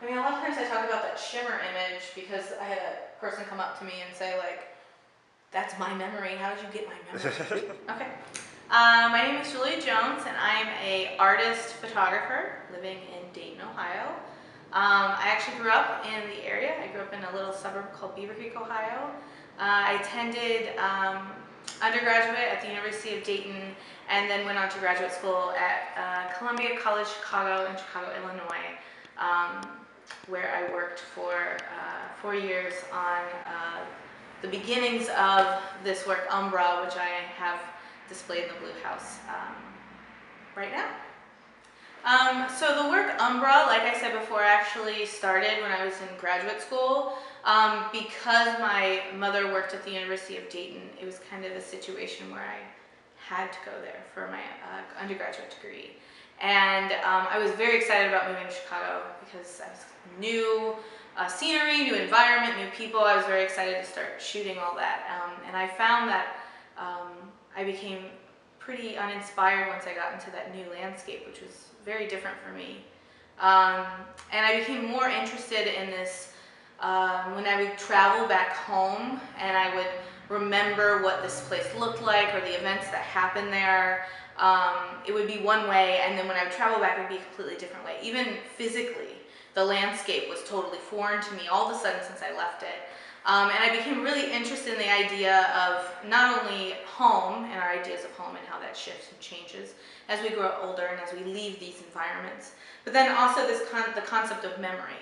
I mean, a lot of times I talk about that shimmer image because I had a person come up to me and say, like, that's my memory. How did you get my memory? Okay. My name is Julie Jones, and I'm a artist photographer living in Dayton, Ohio. I actually grew up in the area. I grew up in a little suburb called Beaver Creek, Ohio. I attended undergraduate at the University of Dayton, and then went on to graduate school at Columbia College Chicago in Chicago, Illinois, where I worked for 4 years on the beginnings of this work, UMBRA, which I have displayed in the Blue House right now. So the work UMBRA, like I said before, actually started when I was in graduate school. Because my mother worked at the University of Dayton, it was kind of a situation where I had to go there for my undergraduate degree. And I was very excited about moving to Chicago because I was new scenery, new environment, new people. I was very excited to start shooting all that. And I found that I became pretty uninspired once I got into that new landscape, which was very different for me. And I became more interested in this when I would travel back home and I would remember what this place looked like or the events that happened there. It would be one way, and then when I would travel back, it would be a completely different way. Even physically, the landscape was totally foreign to me all of a sudden since I left it. And I became really interested in the idea of not only home and our ideas of home and how that shifts and changes as we grow older and as we leave these environments, but then also the concept of memory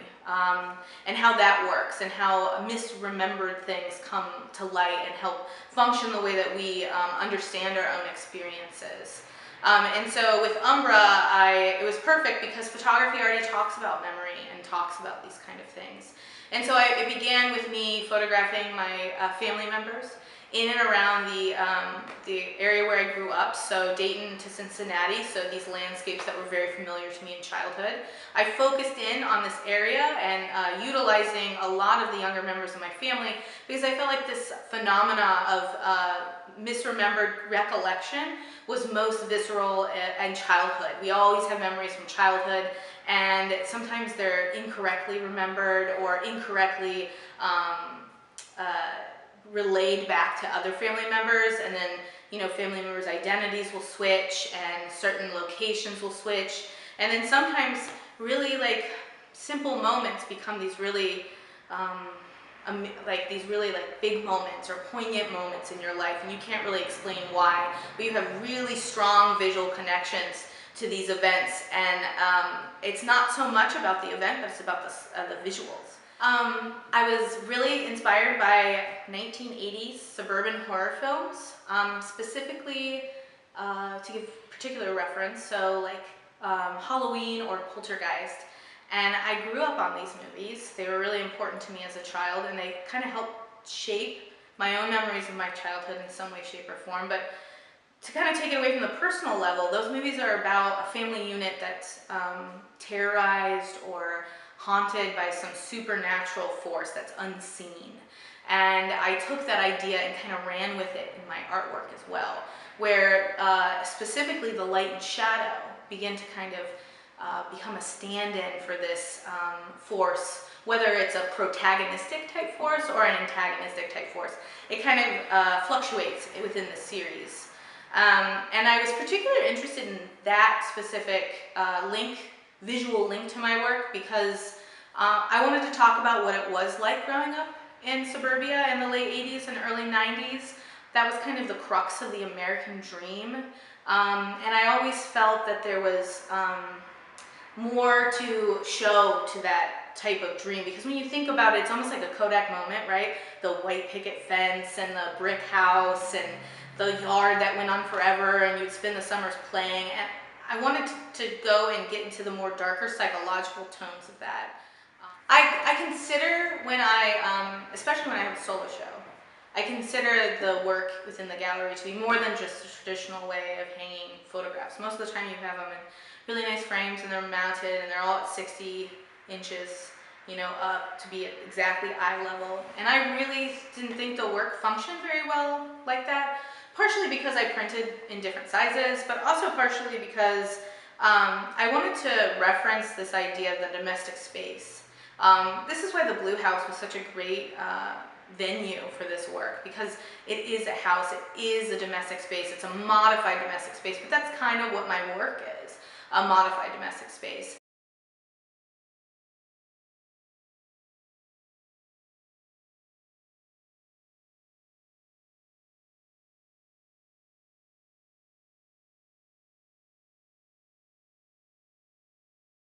and how that works and how misremembered things come to light and help function the way that we understand our own experiences. And so with UMBRA, it was perfect because photography already talks about memory and talks about these kind of things. And so it began with me photographing my family members in and around the area where I grew up, so Dayton to Cincinnati, so these landscapes that were very familiar to me in childhood. I focused in on this area and utilizing a lot of the younger members of my family because I felt like this phenomena of misremembered recollection was most visceral in childhood. We always have memories from childhood, and sometimes they're incorrectly remembered or incorrectly relayed back to other family members, and then, you know, family members' identities will switch and certain locations will switch, and then sometimes really like simple moments become these really big moments or poignant moments in your life, and you can't really explain why, but you have really strong visual connections to these events, and it's not so much about the event, but it's about the visuals. I was really inspired by 1980s suburban horror films, specifically to give particular reference, so like Halloween or Poltergeist. And I grew up on these movies. They were really important to me as a child, and they kind of helped shape my own memories of my childhood in some way, shape, or form. But to kind of take it away from the personal level, those movies are about a family unit that's terrorized or haunted by some supernatural force that's unseen. And I took that idea and kind of ran with it in my artwork as well, where specifically the light and shadow begin to kind of become a stand-in for this force, whether it's a protagonistic type force or an antagonistic type force. It kind of fluctuates within the series. And I was particularly interested in that specific visual link to my work because I wanted to talk about what it was like growing up in suburbia in the late 80s and early 90s. That was kind of the crux of the American dream. And I always felt that there was more to show to that type of dream, because when you think about it, it's almost like a Kodak moment, right? The white picket fence and the brick house and the yard that went on forever, and you'd spend the summers playing. And I wanted to go and get into the more darker psychological tones of that. I consider when especially when I have a solo show, I consider the work within the gallery to be more than just a traditional way of hanging photographs. Most of the time you have them in really nice frames and they're mounted and they're all at 60 inches, you know, up to be at exactly eye level. And I really didn't think the work functioned very well like that, partially because I printed in different sizes, but also partially because I wanted to reference this idea of the domestic space. This is why the Blue House was such a great venue for this work, because it is a house, it is a domestic space, it's a modified domestic space, but that's kind of what my work is, a modified domestic space.